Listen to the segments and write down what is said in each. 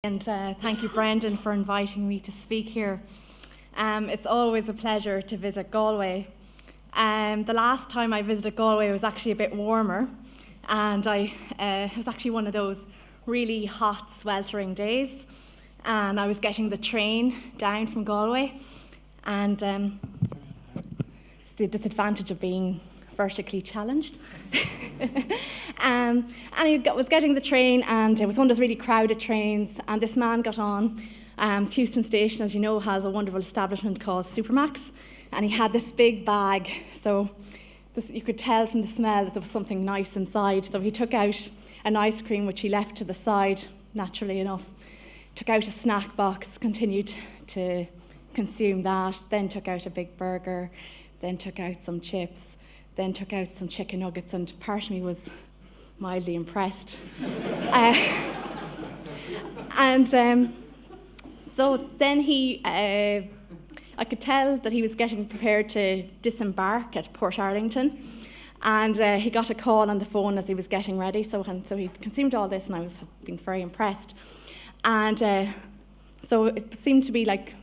And thank you, Brendan, for inviting me to speak here. It's always a pleasure to visit Galway. The last time I visited Galway was actually a bit warmer, and it was actually one of those really hot, sweltering days, and I was getting the train down from Galway, and it's the disadvantage of being vertically challenged. And he was getting the train, and it was one of those really crowded trains, and this man got on. Houston Station, as you know, has a wonderful establishment called Supermax, and he had this big bag, so you could tell from the smell that there was something nice inside. So he took out an ice cream, which he left to the side, naturally enough, took out a snack box, continued to consume that, then took out a big burger, then took out some chips, then took out some chicken nuggets, and part of me was mildly impressed. So then I could tell that he was getting prepared to disembark at Port Arlington, and he got a call on the phone as he was getting ready, so he consumed all this, and I was being very impressed. And so it seemed to be like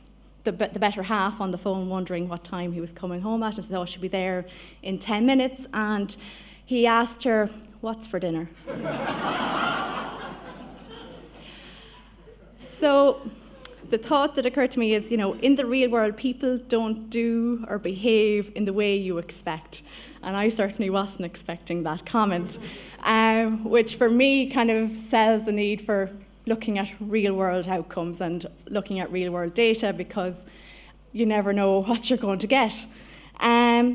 the better half on the phone, wondering what time he was coming home at, and said, she'll be there in 10 minutes. And he asked her, "What's for dinner?" So the thought that occurred to me is, in the real world, people don't do or behave in the way you expect. And I certainly wasn't expecting that comment, which for me kind of sells the need for looking at real-world outcomes and looking at real-world data, because you never know what you're going to get.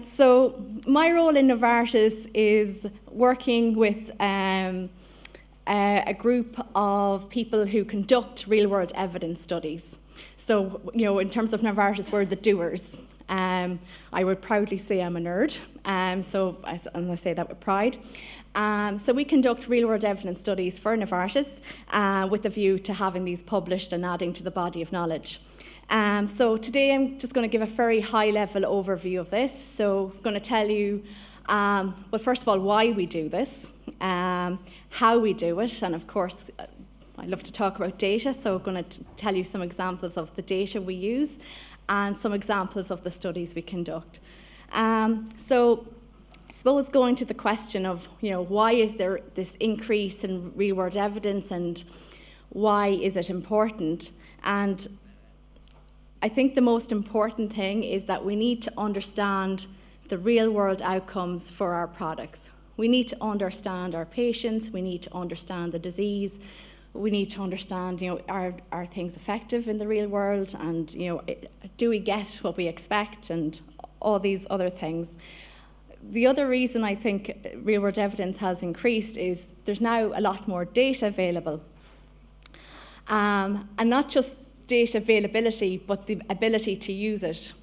So my role in Novartis is working with a group of people who conduct real-world evidence studies. So, in terms of Novartis, we're the doers. I would proudly say I'm a nerd, and I say that with pride. So we conduct real-world evidence studies for Novartis with a view to having these published and adding to the body of knowledge. So today I'm just going to give a very high-level overview of this. So I'm going to tell you, first of all, why we do this, how we do it, and of course, I love to talk about data, so I'm going to tell you some examples of the data we use and some examples of the studies we conduct. So I suppose going to the question of, why is there this increase in real-world evidence, and why is it important? And I think the most important thing is that we need to understand the real-world outcomes for our products. We need to understand our patients, we need to understand the disease, we need to understand, are things effective in the real world, and, do we get what we expect, and all these other things. The other reason I think real-world evidence has increased is there's now a lot more data available. And not just data availability, but the ability to use it.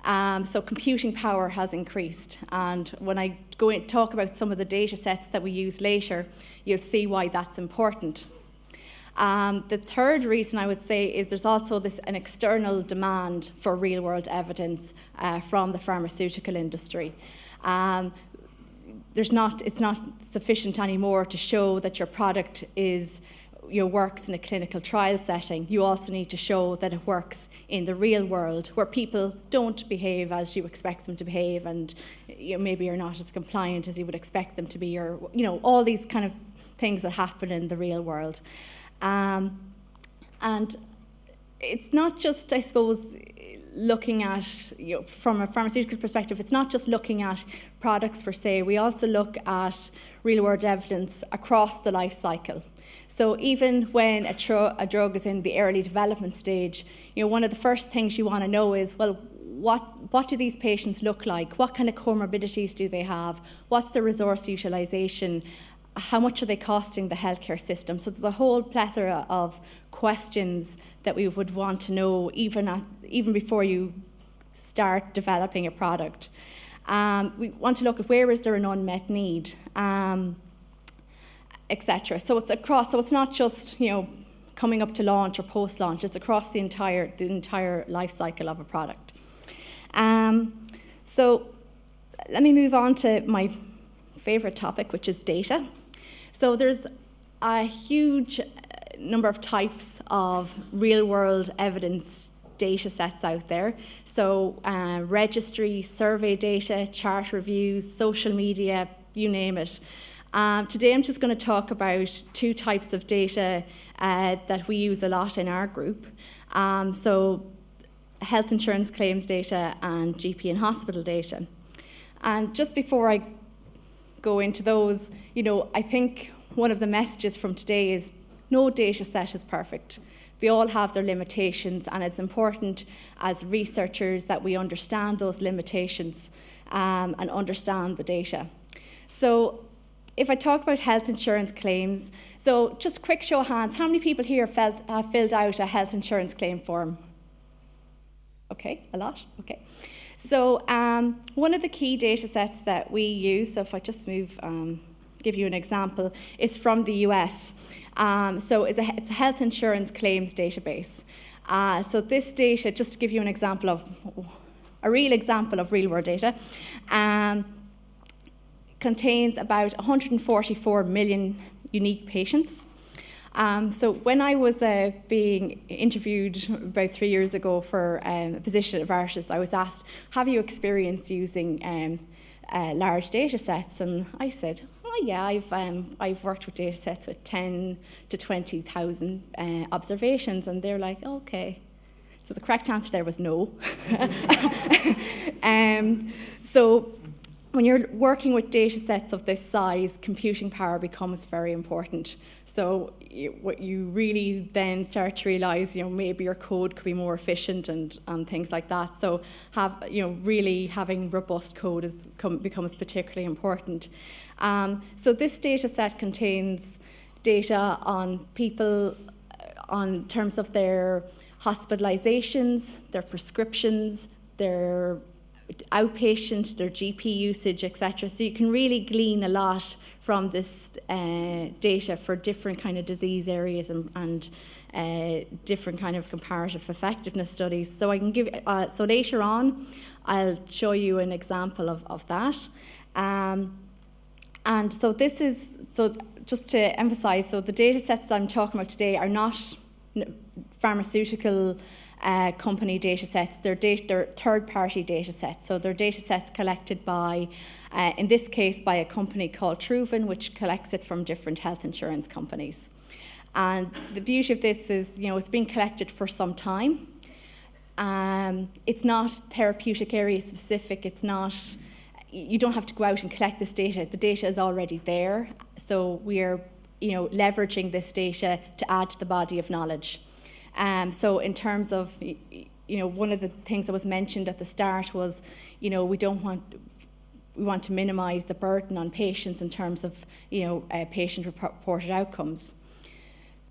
So computing power has increased, and when I go and talk about some of the data sets that we use later, you'll see why that's important. The third reason I would say is there's also an external demand for real-world evidence from the pharmaceutical industry. It's not sufficient anymore to show that your product works in a clinical trial setting. You also need to show that it works in the real world, where people don't behave as you expect them to behave, and maybe you're not as compliant as you would expect them to be, or all these kind of things that happen in the real world. And it's not just, I suppose, looking at, from a pharmaceutical perspective, it's not just looking at products per se. We also look at real-world evidence across the life cycle. So even when a drug is in the early development stage, one of the first things you want to know is, well, what do these patients look like? What kind of comorbidities do they have? What's the resource utilization? How much are they costing the healthcare system? So there's a whole plethora of questions that we would want to know even before you start developing a product. We want to look at where is there an unmet need, etc. So it's across. So it's not just coming up to launch or post-launch. It's across the entire life cycle of a product. So let me move on to my favorite topic, which is data. So there's a huge number of types of real-world evidence data sets out there. So registry, survey data, chart reviews, social media, you name it. Today I'm just going to talk about two types of data that we use a lot in our group. So health insurance claims data and GP and hospital data. And just before I go into those, I think one of the messages from today is no data set is perfect. They all have their limitations, and it's important as researchers that we understand those limitations and understand the data. So if I talk about health insurance claims, so just quick show of hands, how many people here have filled out a health insurance claim form? Okay, a lot, okay. So one of the key data sets that we use, so if I just move, give you an example, is from the US. So it's a health insurance claims database. So this data, just to give you an example of, a real example of real world data, contains about 144 million unique patients. So when I was being interviewed about 3 years ago for a position at Vartis, I was asked, have you experienced using large data sets? And I said, oh yeah, I've worked with data sets with 10 to 20,000 observations. And they're like, okay. So the correct answer there was no. So when you're working with data sets of this size, computing power becomes very important. So what you really then start to realize, maybe your code could be more efficient and things like that. So really having robust code becomes particularly important. So this data set contains data on people on terms of their hospitalizations, their prescriptions, their outpatient, their GP usage, etc. So you can really glean a lot from this data for different kind of disease areas and different kind of comparative effectiveness studies. So I can give. So later on, I'll show you an example of that. And so this is, so just to emphasize, so the data sets that I'm talking about today are not pharmaceutical company data sets. They're third-party data sets. So they're data sets collected by, in this case, by a company called Truven, which collects it from different health insurance companies. And the beauty of this is, it's been collected for some time. It's not therapeutic area specific. It's not, you don't have to go out and collect this data. The data is already there. So we're, leveraging this data to add to the body of knowledge. So in terms of, one of the things that was mentioned at the start was, we want to minimize the burden on patients in terms of, patient-reported outcomes.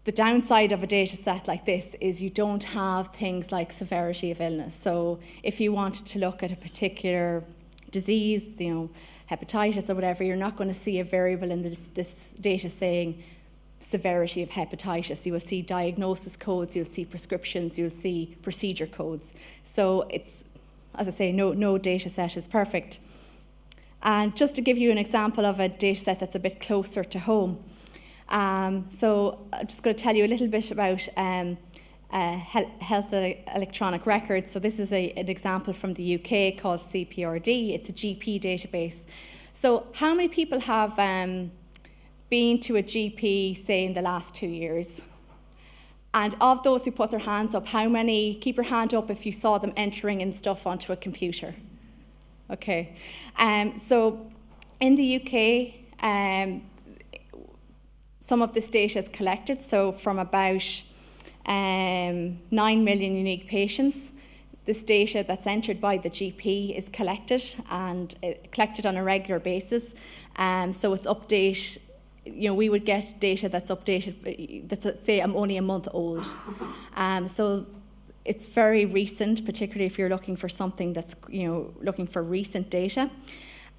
The downside of a data set like this is you don't have things like severity of illness. So if you wanted to look at a particular disease, hepatitis or whatever, you're not going to see a variable in this data saying severity of hepatitis. You will see diagnosis codes, you'll see prescriptions, you'll see procedure codes. So it's, as I say, no data set is perfect. And just to give you an example of a data set that's a bit closer to home. So I'm just going to tell you a little bit about health electronic records. So this is an example from the UK called CPRD. It's a GP database. So how many people have been to a GP, say, in the last 2 years? And of those who put their hands up, how many, keep your hand up if you saw them entering in stuff onto a computer? Okay. So in the UK, some of this data is collected. So from about 9 million unique patients, this data that's entered by the GP is collected and collected on a regular basis. So it's update. We would get data that's updated, that's, say, I'm only a month old. So it's very recent, particularly if you're looking for something that's, looking for recent data.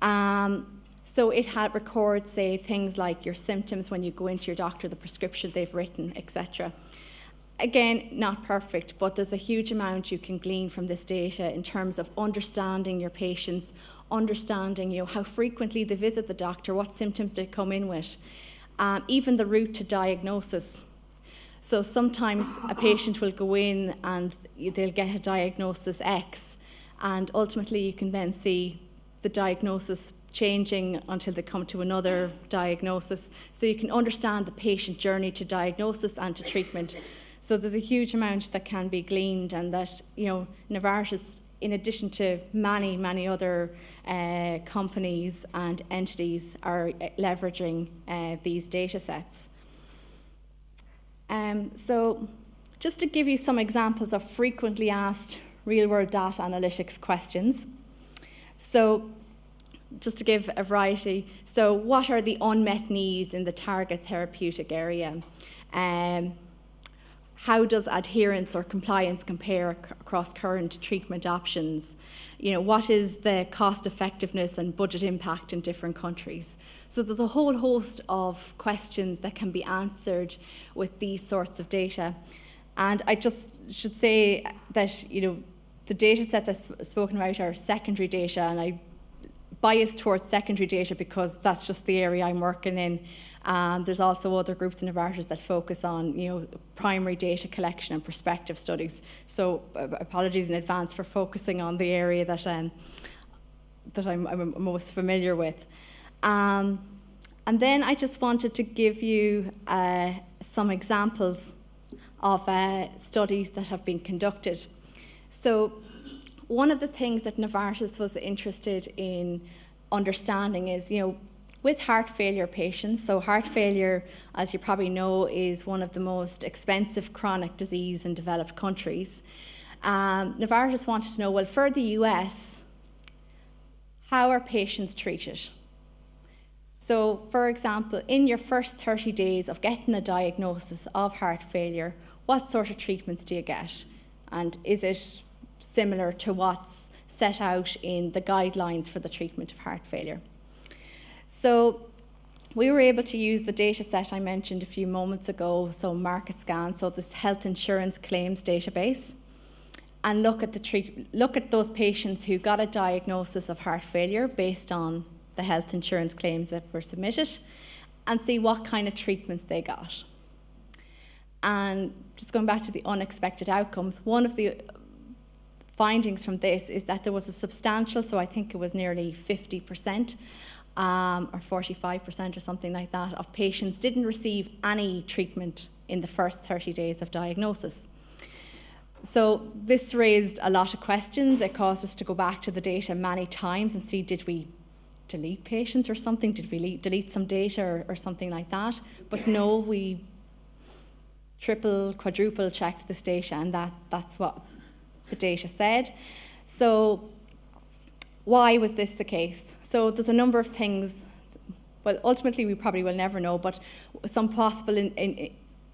So it records, say, things like your symptoms when you go into your doctor, the prescription they've written, etc. Again, not perfect, but there's a huge amount you can glean from this data in terms of understanding your patients, understanding how frequently they visit the doctor, what symptoms they come in with, even the route to diagnosis. So sometimes a patient will go in and they'll get a diagnosis X, and ultimately you can then see the diagnosis changing until they come to another diagnosis. So you can understand the patient journey to diagnosis and to treatment. So there's a huge amount that can be gleaned, and that, Novartis, in addition to many, many other companies and entities, are leveraging these data sets. So just to give you some examples of frequently asked real-world data analytics questions. So just to give a variety, so what are the unmet needs in the target therapeutic area? How does adherence or compliance compare across current treatment options? What is the cost effectiveness and budget impact in different countries? So there's a whole host of questions that can be answered with these sorts of data. And I just should say that, the data sets I've spoken about are secondary data, and I bias towards secondary data because that's just the area I'm working in. There's also other groups in Novartis that focus on, primary data collection and prospective studies. So apologies in advance for focusing on the area that I'm most familiar with. And then I just wanted to give you some examples of studies that have been conducted. So one of the things that Novartis was interested in understanding is, with heart failure patients, so heart failure, as you probably know, is one of the most expensive chronic disease in developed countries. Novartis wanted to know, well, for the US, how are patients treated? So, for example, in your first 30 days of getting a diagnosis of heart failure, what sort of treatments do you get? And is it similar to what's set out in the guidelines for the treatment of heart failure? So we were able to use the data set I mentioned a few moments ago, so MarketScan, so this health insurance claims database, and look at those patients who got a diagnosis of heart failure based on the health insurance claims that were submitted, and see what kind of treatments they got. And just going back to the unexpected outcomes, one of the findings from this is that there was a substantial, so I think it was nearly 50%, or 45% or something like that, of patients didn't receive any treatment in the first 30 days of diagnosis. So this raised a lot of questions. It caused us to go back to the data many times and see, did we delete patients or something? Did we delete some data or something like that? But no, we triple, quadruple checked this data, and that's what the data said. So why was this the case? So there's a number of things. Well, ultimately we probably will never know, but some possible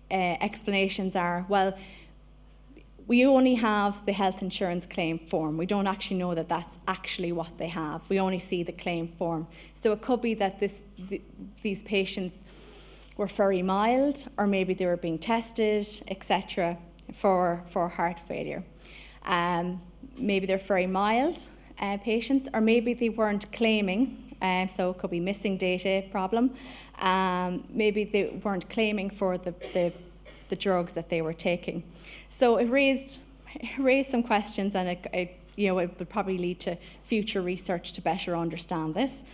explanations are, well, we only have the health insurance claim form. We don't actually know that that's actually what they have. We only see the claim form. So it could be that these patients were very mild, or maybe they were being tested, etc., for heart failure. Maybe they're very mild patients, or maybe they weren't claiming, so it could be missing data problem. Maybe they weren't claiming for the drugs that they were taking. So it raised some questions, and it would probably lead to future research to better understand this.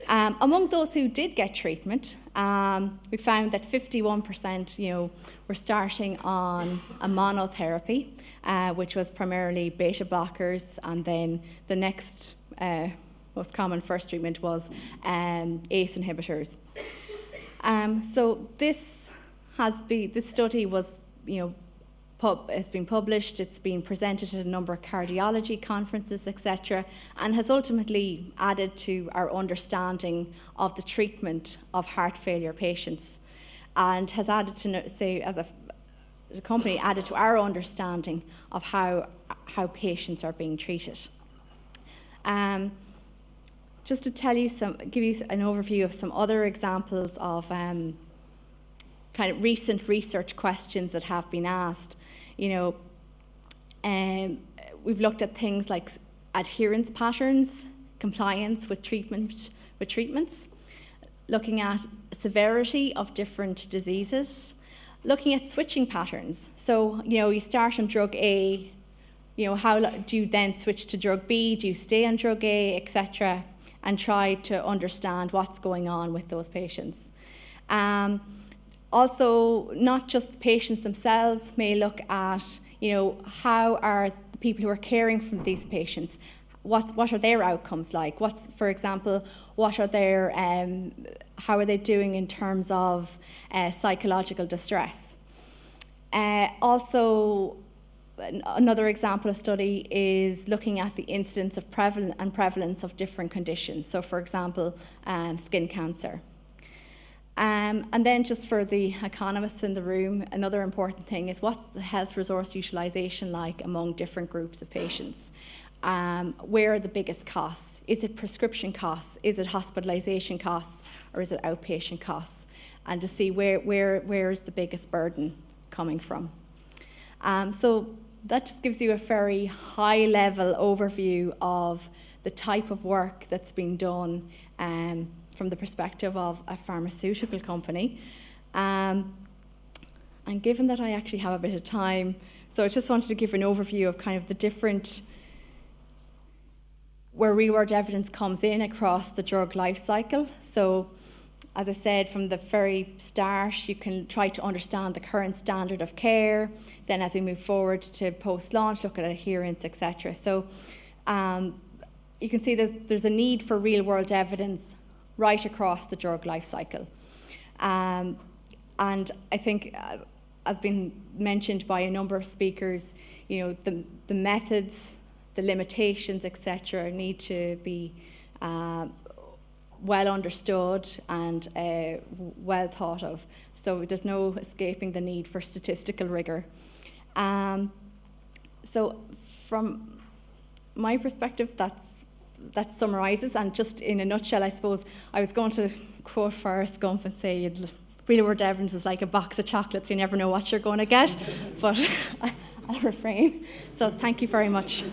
Among those who did get treatment, we found that 51%, were starting on a monotherapy, which was primarily beta blockers, and then the next most common first treatment was ACE inhibitors. So this study was, has been published, it's been presented at a number of cardiology conferences, etc., and has ultimately added to our understanding of the treatment of heart failure patients, and has added to, say, as a company, added to our understanding of how patients are being treated. Just to give you an overview of some other examples of kind of recent research questions that have been asked. We've looked at things like adherence patterns, compliance with treatments, looking at severity of different diseases, Looking at switching patterns. So, you start on drug A, how do you then switch to drug B? Do you stay on drug A, etc.? And try to understand what's going on with those patients. Also, not just the patients themselves may look at, how are the people who are caring for these patients, what are their outcomes like? For example, what are their, how are they doing in terms of psychological distress? Also, another example of study is looking at the incidence of prevalence of different conditions. So, for example, skin cancer. And then just for the economists in the room, another important thing is what's the health resource utilisation like among different groups of patients? Where are the biggest costs? Is it prescription costs? Is it hospitalisation costs? Or is it outpatient costs? And to see where is the biggest burden coming from. So that just gives you a very high-level overview of the type of work that's being done from the perspective of a pharmaceutical company. And given that I actually have a bit of time, so I just wanted to give an overview of kind of the different, where real-world evidence comes in across the drug life cycle. So, as I said, from the very start, you can try to understand the current standard of care. Then as we move forward to post-launch, look at adherence, etc. So you can see that there's a need for real-world evidence right across the drug life cycle. And I think, as been mentioned by a number of speakers, the methods, the limitations, etc., need to be well understood and well thought of. So there's no escaping the need for statistical rigor. So from my perspective, that summarises, and just in a nutshell, I suppose, I was going to quote Forrest Gump and say, real-world evidence is like a box of chocolates, you never know what you're going to get, but I'll refrain. So thank you very much.